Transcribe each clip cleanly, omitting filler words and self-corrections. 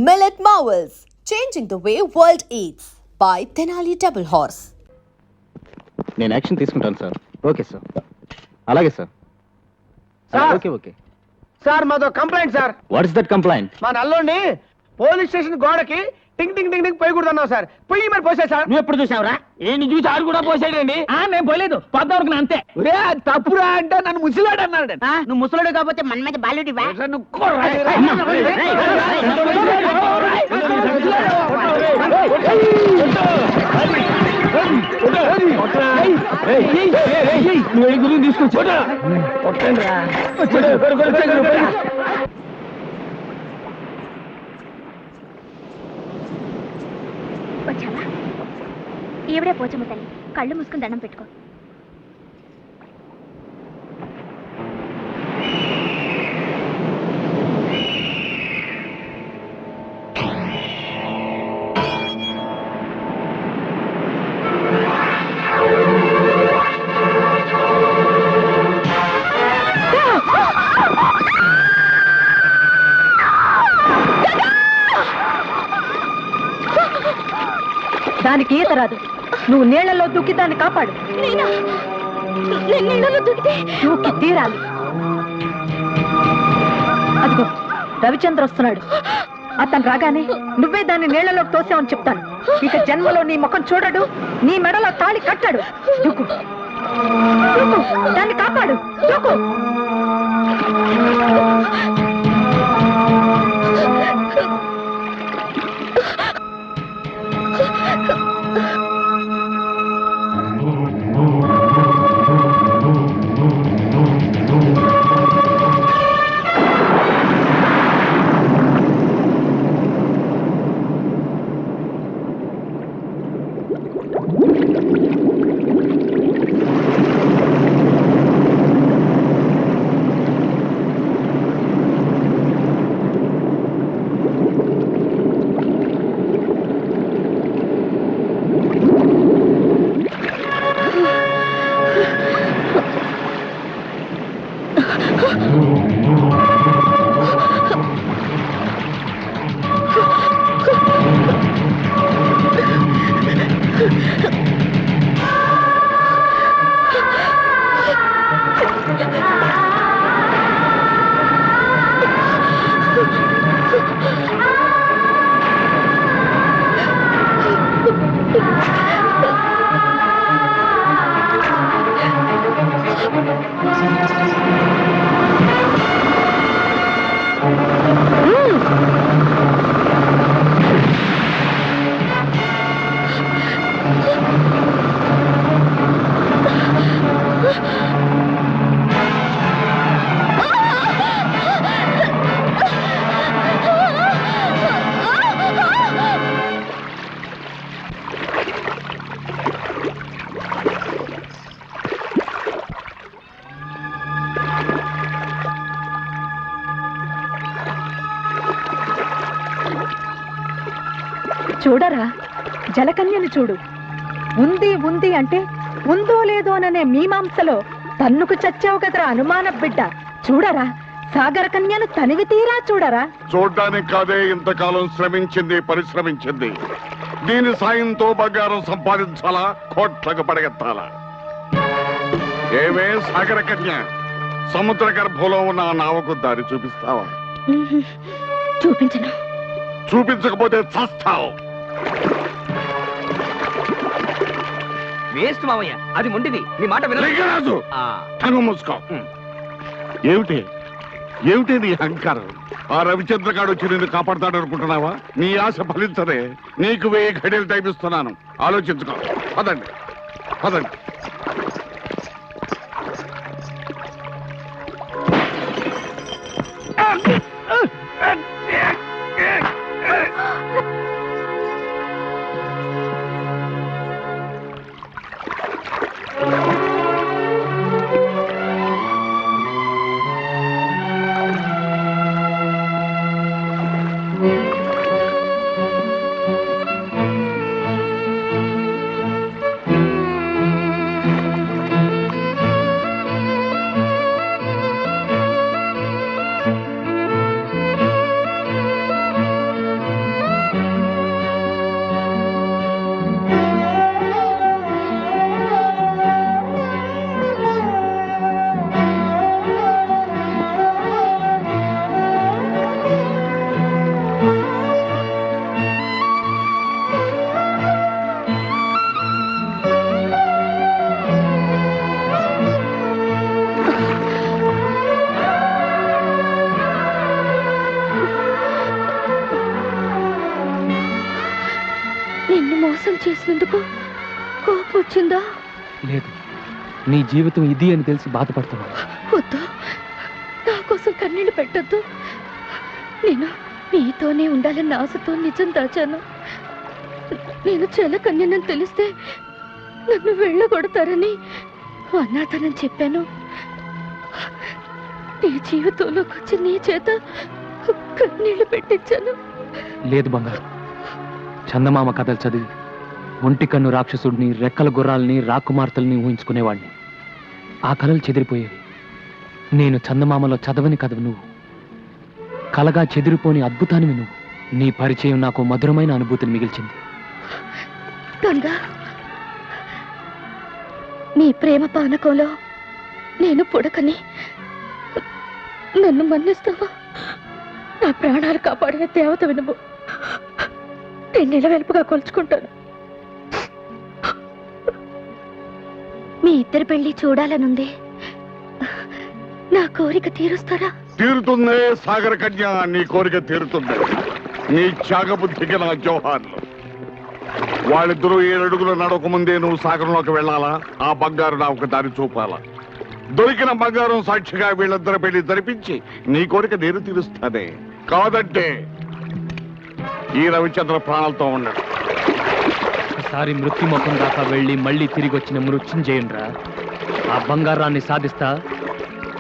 Millet Marvels, changing the way world eats by Tenali Double Horse. నేను action తీసుకుంటాను sir. Okay sir. అలాగే sir. Okay okay sir మాదో complaint sir. What is that complaint? మా నల్లోని police station గోడకి టింగ్ టింగ్ టింగ్ టింగ్ పోయకూడదు అన్నావు సార్. పొయ్యి మరి పోసా సార్. నువ్వు ఎప్పుడు చూసావురా? ఏంటి చూసి ఆడు కూడా పోసాడండి. నేను పోలేదు, పొద్దువరకు అంతే. తప్పురా అంటే నన్ను ముసిలాడు అన్నాడు. నువ్వు ముసలాడు కాకపోతే మన మీద బాలుడి తీసుకొచ్చా. వచ్చావా? ఈవిడే పోచమ్మ తల్లి, కళ్ళు మూసుకుని దండం పెట్టుకో. దానికి ఈత రాదు. నువ్వు నీళ్లలో దూకి దాన్ని కాపాడు. దూకి తీరాలి. అదిగో రవిచంద్ర వస్తున్నాడు. అతను రాగానే నువ్వే దాన్ని నీళ్లలోకి తోసావని చెప్తాను. ఇక జన్మలో నీ ముఖం చూడడు, నీ మెడలో తాళి కట్టాడు. దూకు దూకు, దాన్ని కాపాడు. దూకు. చూడరా, జలకన్యను చూడు. ఉంది ఉంది అంటే ఉందో లేదోననే మీమాంసలో తన్నుకు చచ్చావు కదరా అనుమాన బిడ్డ. చూడరా, సాగర కన్యను తనివి తీరా చూడరా. చూడ్డానికి కాదే ఇంతకాలం శ్రమించింది, పరిశ్రమించింది. దీని సాయంతో బంగారం సంపాదించాలా, కోట్లకు పడగెత్తాలా? ఏమే సాగర కన్య, సముద్ర గర్భంలో ఉన్న ఆ నావకు దారి చూపిస్తావా? చూపించను. చూపించకపోతే చస్తావు. వేస్ట్ మామయ్య, అది మొండిది. నీ మాట లింగరాజు, కన్ను మూసుకో. ఏమిటి ఏమిటి నీ అహంకారం? ఆ రవిచంద్రగాడు వచ్చి నిన్ను కాపాడతాడు అనుకుంటున్నావా? నీ ఆశ ఫలించదే. నీకు 1000 ఘడియలు టైం ఇస్తున్నాను, ఆలోచించుకో. పదండి పదండి. మోసం చేసినందుకు కోపం వచ్చిందా? లేదు, నీ జీవితం ఇది అని తెలిసి బాధపడుతున్నాను. వద్దు, నా కోసం కన్నీళ్లు పెట్టద్దు. నేను మీతోనే ఉండాలన్న ఆశతో నిజం దాచాను. నేను చెలకన్యనని తెలిస్తే నన్ను వెళ్ళగొడతారని అనాథనని చెప్పాను. నీ జీవితంలోకి వచ్చి నీ చేత కన్నీళ్లు పెట్టించాను. లేదు బంగారు, చందమామ కథలు చదివి ఒంటి కన్ను రాక్షసుడిని, రెక్కల గుర్రాలని, రాకుమార్తెల్ని ఊహించుకునేవాడిని. ఆ కళలు చెదిరిపోయేవి. నేను చందమామలో చదవని కథవు నువ్వు, కలగా చెదిరిపోని అద్భుతానివి నువ్వు. నీ పరిచయం నాకు మధురమైన అనుభూతిని మిగిల్చింది. గంగా, నీ ప్రేమ పానకంలో నేను పుడకని నన్ను మన్నిస్తావా? నా ప్రాణాలు కాపాడిన దేవత వినుము. నేను నిలవెల్పుగా కొలుచుకుంటాను. మీ ఇద్దరి పెళ్లి చూడాలనుంది. నా కోరిక తీరుస్తారా? తీరుతుందే సాగర కన్య, నీ కోరిక తీరుతుంది. నీ త్యాగబుద్ధికి నా జోహార్లు. వాళ్ళిద్దరూ 7 అడుగులు నడక ముందే నువ్వు సాగరంలోకి వెళ్ళాలా? ఆ బంగారు నా ఒక దారి చూపాలా? దొరికిన బంగారం సాక్షిగా వీళ్ళిద్దరు పెళ్లి జరిపించి నీ కోరిక నేను తీరుస్తానే. కాదంటే ఈ రవిచంద్ర ప్రాణాలతో ఉండడు. ఒకసారి మృత్యుముఖం దాకా వెళ్ళి మళ్ళీ తిరిగి వచ్చిన మృత్యుంజయునిరా. ఆ బంగారాన్ని సాధిస్తా,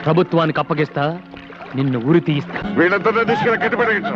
ప్రభుత్వానికి అప్పగిస్తా, నిన్ను ఉరి తీయిస్తా. వీళ్ళిద్దరిని తీసుకెళ్ళి కట్టిపడేయండి.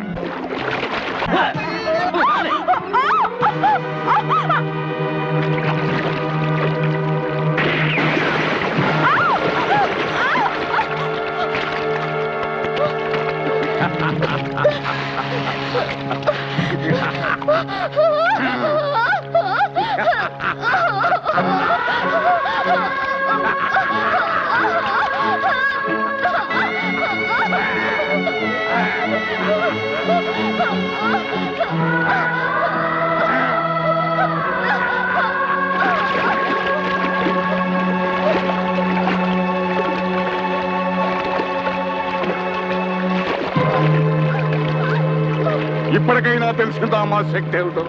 ఇప్పటికైనా తెలిసిందా మా శక్తి ఏమిటో?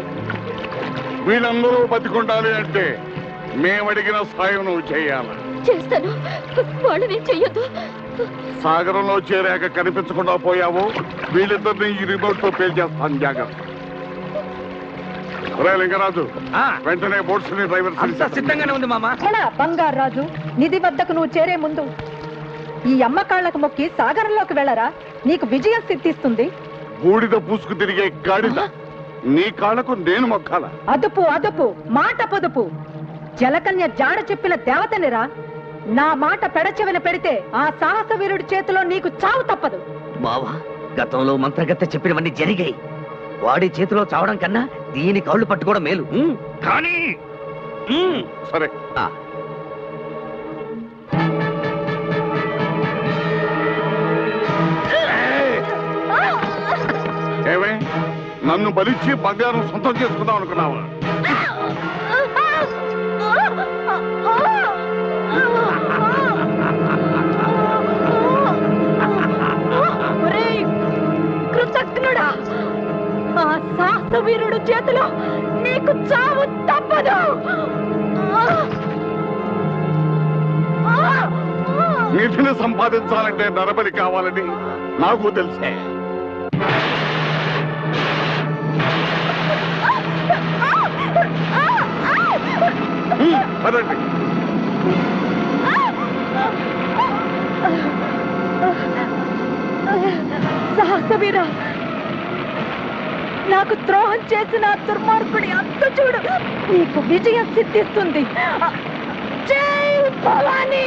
వీళ్ళందరూ బతికుండాలి అంటే మేమడిగిన సాయం నువ్వు చేయాలి. చేస్తాను. వాళ్ళని చెయ్యొద్దు. సాగరంలో చేరాక కనిపించకుండా పోయావు, వీళ్ళిద్దరిని ఈ రిమోట్ తో పేల్చేస్తాను. జాగ్రత్త. రే లింగరాజు, వెంటనే బోట్స్ ని డ్రైవర్ సిద్ధంగానే ఉంది మామ. బంగారాజు, నిధి వద్దకు నువ్వు చేరే ముందు ఈ అమ్మకాళ్లకు మొక్కి సాగరంలోకి వెళ్ళరా. నీకు విజయం సిద్ధిస్తుంది. బూడిద పూసుకు తిరిగే గాడిద నీ కాళ్ళకు నేను మొక్కాల? అదుపు అదుపు, మాట పొదుపు. జలకన్య జాడ చెప్పిన దేవతనిరా. నా మాట పెడచెవిన పెడితే ఆ సాహస వీరుడి చేతిలో నీకు చావు తప్పదు. బావా, గతంలో మంత్రగత్తె చెప్పినవన్నీ జరిగాయి. వాడి చేతిలో చావడం కన్నా దీని కాళ్ళు పట్టుకోవడం మేలు. కానీ సరే, ఏమే నన్ను బలిచ్చి బంగారం సొంతం చేసుకుందాం అనుకున్నావా? కృతజ్ఞుడా, ఆ సాహస వీరుడు చేతిలో నీకు చావు తప్పదు. నిధిని సంపాదించాలంటే నరబలి కావాలని నాకు తెలిసే. పదండి. సాహసవీరా, నాకు ద్రోహం చేసిన దుర్మార్గుడి అంత చూడు. నీకు విజయం సిద్ధిస్తుంది. జై భవానీ.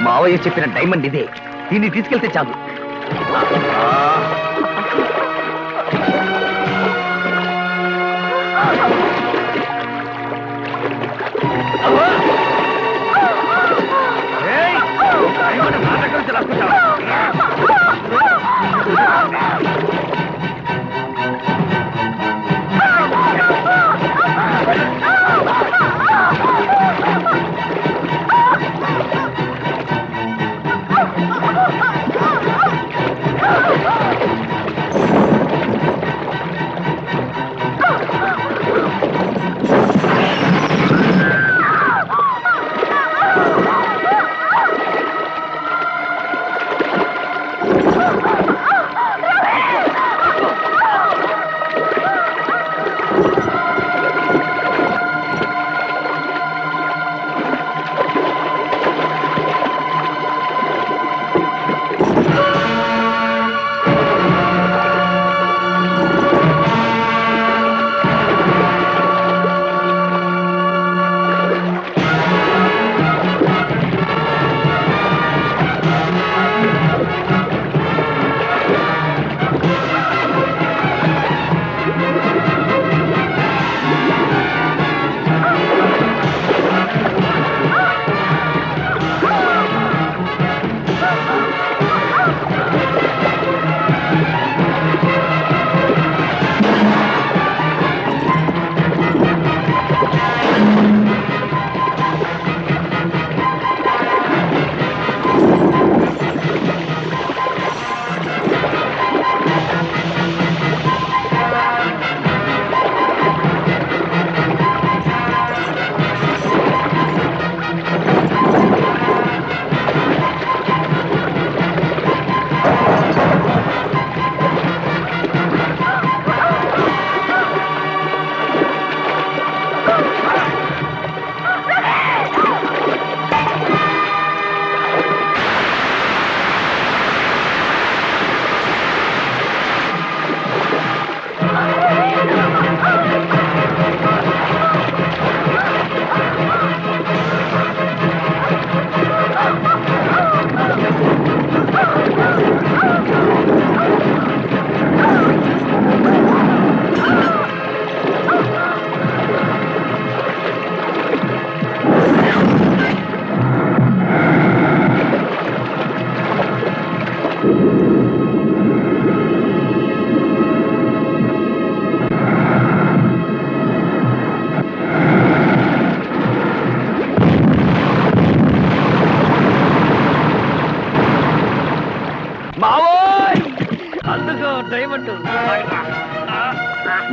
మావయ్య చెప్పిన డైమండ్ ఇదే, దీన్ని తీసుకెళ్తే చాలు. ఏయ్! డైమండ్ నా దగ్గర నుంచి లాక్కొచ్చావా?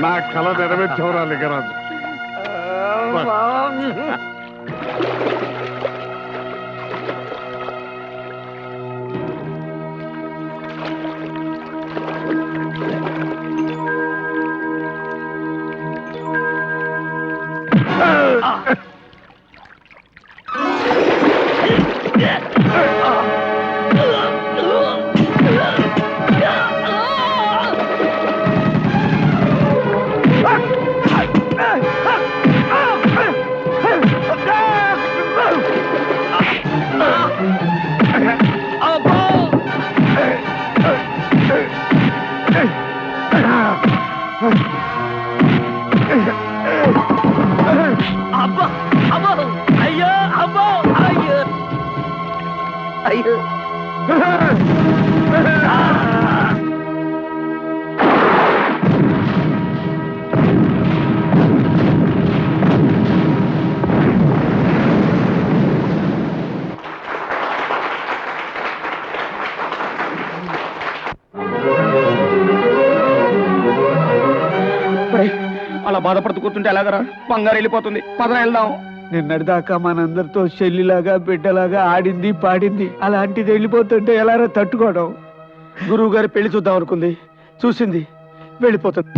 నా కళ నెరవేర్చవరా లింగరాజు. అలా బాధపడుతూ కూర్చుంటే ఎలాగరా? బంగారు వెళ్ళిపోతుంది, పదరా వెళ్దాం. నిన్నటిదాకా మనందరితో చెల్లిలాగా బిడ్డలాగా ఆడింది పాడింది, అలాంటిది వెళ్ళిపోతుంటే ఎలారా తట్టుకోవడం? గురువు గారి పెళ్లి చూద్దాం అనుకుంది, చూసింది, వెళ్ళిపోతుంది.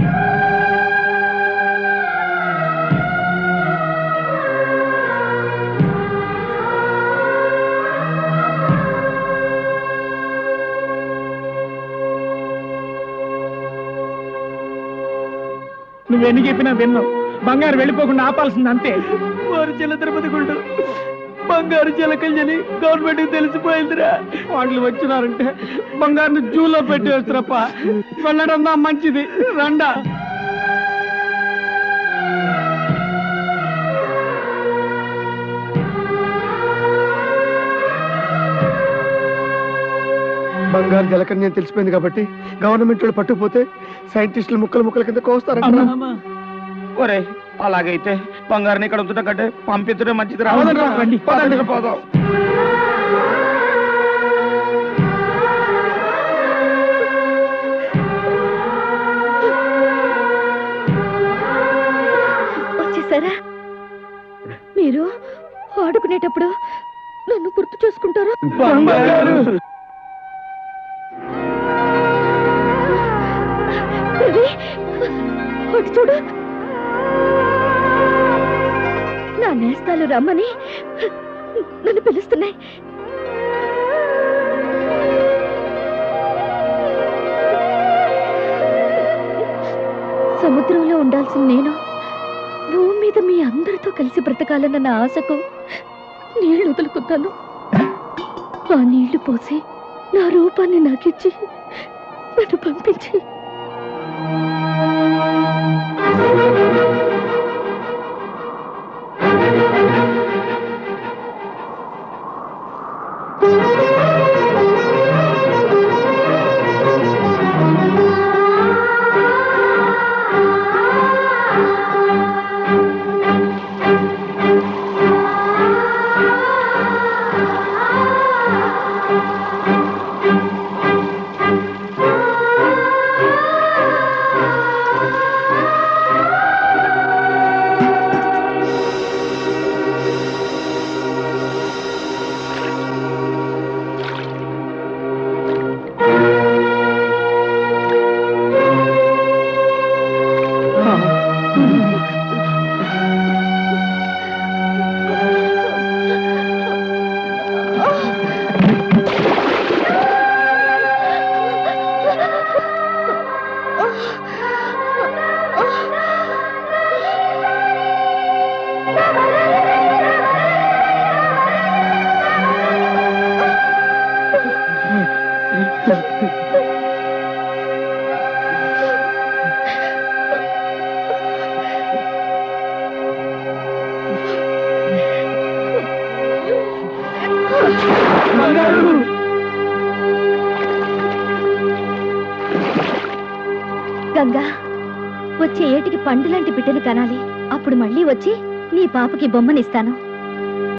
నువ్వెన్ని చెప్పినా విన్నావు. బంగారు వెళ్ళిపోకుండా ఆపాల్సింది అంతే. వారు చిల్ల తిరుపతి గుండు బంగారు చిలకల్ని గవర్నమెంట్ తెలిసిపోయిందిరా. వాళ్ళు వచ్చినారంటే బంగారుని జూలో పెట్టి వేస్తారప్ప. వెళ్ళడం మంచిది, రండా. బంగారు జలకన్య తెలిసిపోయింది కాబట్టి గవర్నమెంట్ వాళ్ళు పట్టుకుపోతే సైంటిస్టులు ముక్కలు ముక్కల కింద కోస్తారంట. ఒరే అలాగైతే బంగారుని ఇక్కడ ఉంచడం కంటే పంపించడం మంచిది. పదండి పోదాం. వచ్చేసారా? మీరు ఆడుకునేటప్పుడు నన్ను గుర్తు చేసుకుంటారా? అటు చూడు, నా నేస్తాలు రమ్మని నన్ను పిలుస్తున్నాయి. సముద్రంలో ఉండాల్సిన నేను భూమి మీద మీ అందరితో కలిసి బ్రతకాలన్న నా ఆశకు నీళ్లు వదులుకున్నాను. ఆ నీళ్లు పోసి నా రూపాన్ని నాకిచ్చి నన్ను పంపించి గంగా, వచ్చే ఏటికి పండు లాంటి బిడ్డలు కనాలి. అప్పుడు మళ్ళీ వచ్చి నీ పాపకి బొమ్మనిస్తాను.